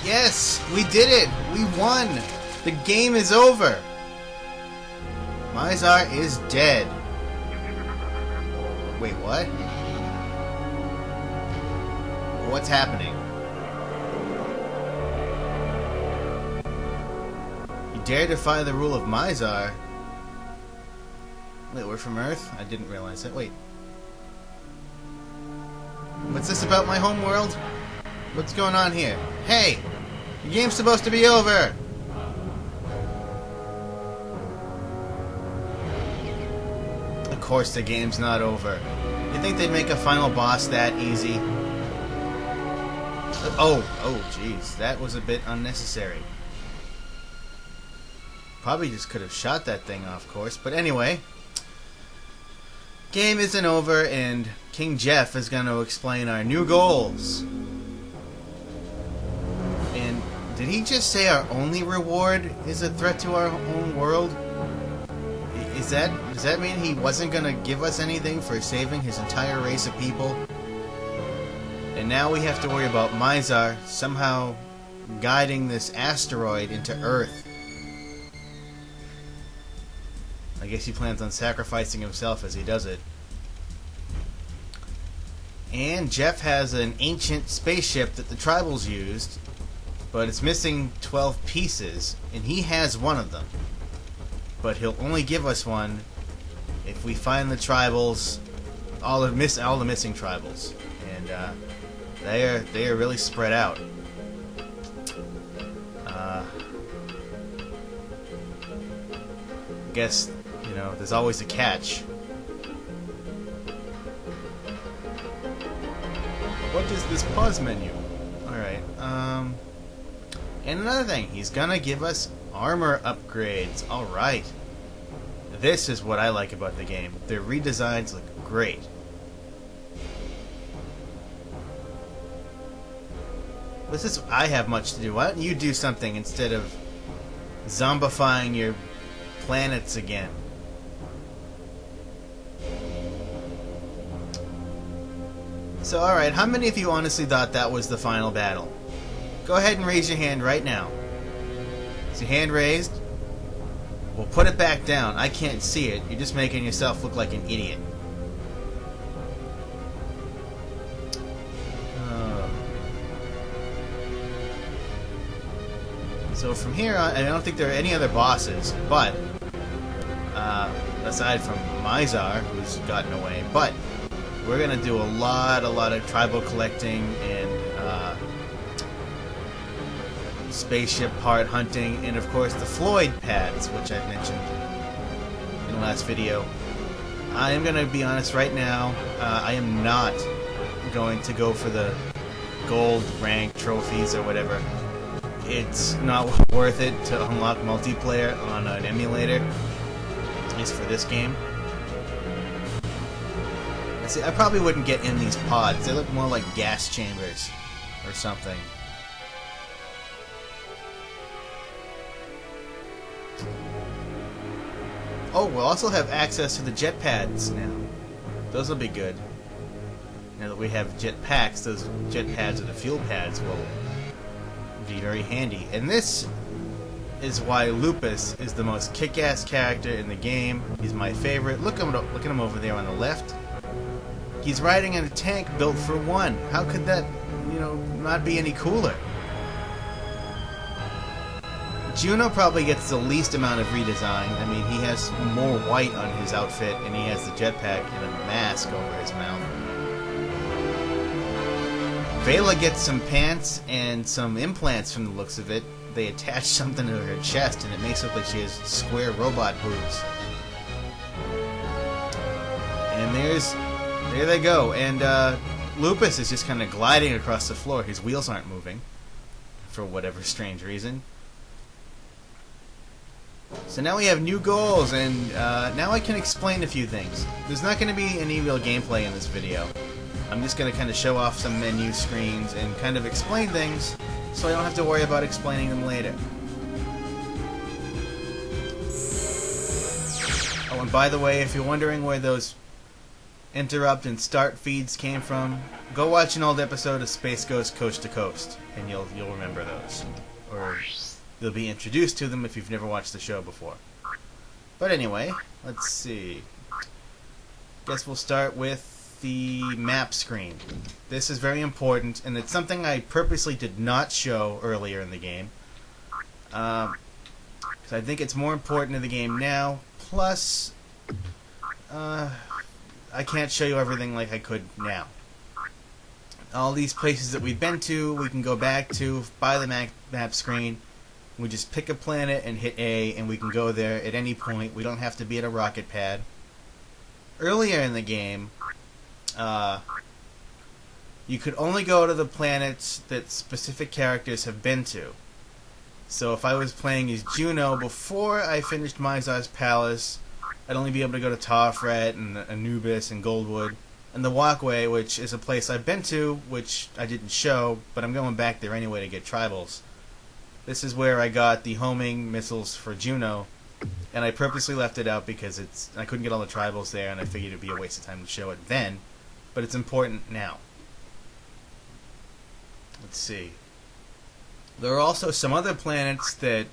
Yes, we did it! We won! The game is over! Mizar is dead. Wait, what? What's happening? You dare defy the rule of Mizar? Wait, we're from Earth? I didn't realize that. Wait. What's this about my home world? What's going on here? Hey! The game's supposed to be over! Of course the game's not over. You think they'd make a final boss that easy? Oh jeez, that was a bit unnecessary. Probably just could have shot that thing off course, but anyway. Game isn't over, and King Jeff is going to explain our new goals. And did he just say our only reward is a threat to our own world? Does that mean he wasn't going to give us anything for saving his entire race of people? And now we have to worry about Mizar somehow guiding this asteroid into Earth. I guess he plans on sacrificing himself as he does it. And Jeff has an ancient spaceship that the tribals used, but it's missing 12 pieces, and he has one of them. But he'll only give us one if we find the tribals, all the missing tribals, and they are really spread out. Guess there's always a catch. What is this pause menu? Alright, and another thing, he's gonna give us armor upgrades. Alright. This is what I like about the game. Their redesigns look great. But since I have much to do, why don't you do something instead of zombifying your planets again? So, alright, how many of you honestly thought that was the final battle? Go ahead and raise your hand right now. Is your hand raised? Well, put it back down. I can't see it. You're just making yourself look like an idiot. So from here on, I don't think there are any other bosses, but aside from Mizar, who's gotten away, but we're gonna do a lot of tribal collecting and spaceship part hunting, and of course the Floyd pads, which I've mentioned in the last video. I am gonna be honest right now. I am not going to go for the gold rank trophies or whatever. It's not worth it to unlock multiplayer on an emulator, at least for this game. See, I probably wouldn't get in these pods. They look more like gas chambers or something. Oh, we'll also have access to the jet pads now. Those will be good. Now that we have jet packs, those jet pads or the fuel pads will be very handy. And this is why Lupus is the most kick-ass character in the game. He's my favorite. Look at him over there on the left. He's riding in a tank built for one. How could that, not be any cooler? Juno probably gets the least amount of redesign. I mean, he has more white on his outfit, and he has the jetpack and a mask over his mouth. Vela gets some pants and some implants from the looks of it. They attach something to her chest, and it makes it look like she has square robot boobs. And there they go. And Lupus is just kind of gliding across the floor. His wheels aren't moving, for whatever strange reason. So now we have new goals, and now I can explain a few things. There's not going to be any real gameplay in this video. I'm just going to kind of show off some menu screens and kind of explain things so I don't have to worry about explaining them later. Oh, and by the way, if you're wondering where those interrupt and start feeds came from, go watch an old episode of Space Ghost Coast to Coast, and you'll remember those, or you'll be introduced to them if you've never watched the show before. But anyway, let's see. Guess we'll start with the map screen. This is very important, and it's something I purposely did not show earlier in the game. So I think it's more important in the game now. Plus, I can't show you everything like I could now. All these places that we've been to, we can go back to by the map screen. We just pick a planet and hit A, and we can go there at any point. We don't have to be at a rocket pad. Earlier in the game, you could only go to the planets that specific characters have been to. So if I was playing as Juno before I finished Mizar's Palace, I'd only be able to go to Tawfret and Anubis and Goldwood. And the Walkway, which is a place I've been to, which I didn't show, but I'm going back there anyway to get tribals. This is where I got the homing missiles for Juno, and I purposely left it out because I couldn't get all the tribals there, and I figured it'd be a waste of time to show it then, but it's important now. Let's see. There are also some other planets that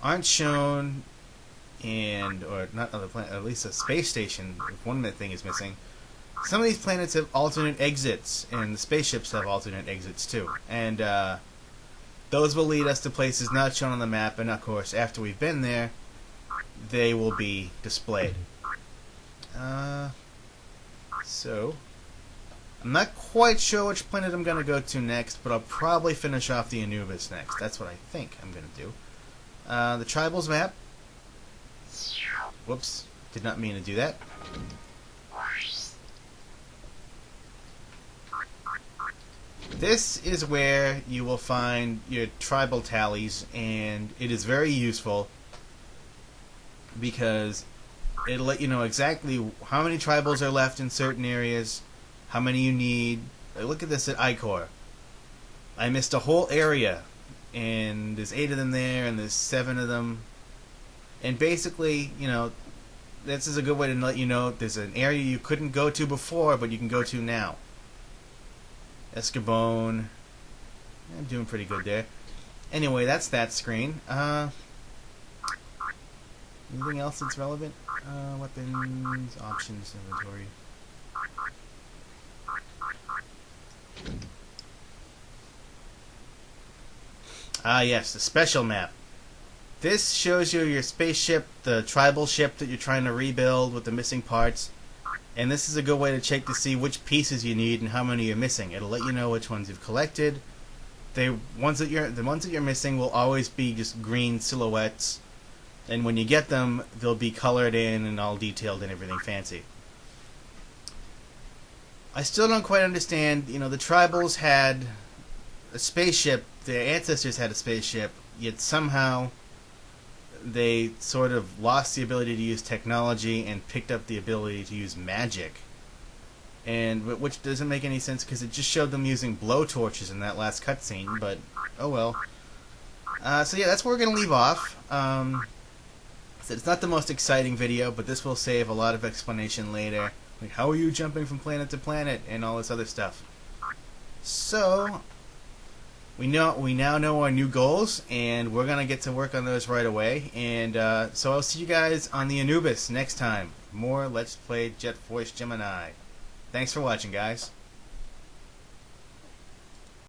aren't shown, or not other planets, at least a space station, if one thing is missing. Some of these planets have alternate exits, and the spaceships have alternate exits too. And those will lead us to places not shown on the map, and of course, after we've been there, they will be displayed. So, I'm not quite sure which planet I'm going to go to next, but I'll probably finish off the Anubis next. That's what I think I'm going to do. The Tribals map. Whoops, did not mean to do that. This is where you will find your tribal tallies, and it is very useful because it'll let you know exactly how many tribals are left in certain areas, how many you need. Look at this at Icor. I missed a whole area, and there's 8 of them there, and there's 7 of them. And basically, you know, this is a good way to let you know there's an area you couldn't go to before, but you can go to now. Escabone. I'm doing pretty good there. Anyway, that's that screen. Anything else that's relevant? Weapons, options, inventory. Yes, the special map. This shows you your spaceship, the tribal ship that you're trying to rebuild with the missing parts. And this is a good way to check to see which pieces you need and how many you're missing. It'll let you know which ones you've collected. The ones that you're missing will always be just green silhouettes. And when you get them, they'll be colored in and all detailed and everything fancy. I still don't quite understand, you know, the tribals had a spaceship, their ancestors had a spaceship, yet somehow they sort of lost the ability to use technology and picked up the ability to use magic. And which doesn't make any sense because it just showed them using blowtorches in that last cutscene, but oh well. So yeah, that's where we're going to leave off. So it's not the most exciting video, but this will save a lot of explanation later. Like, how are you jumping from planet to planet and all this other stuff. So, we now know our new goals, and we're going to get to work on those right away. And so I'll see you guys on the Anubis next time. More Let's Play Jet Force Gemini. Thanks for watching, guys.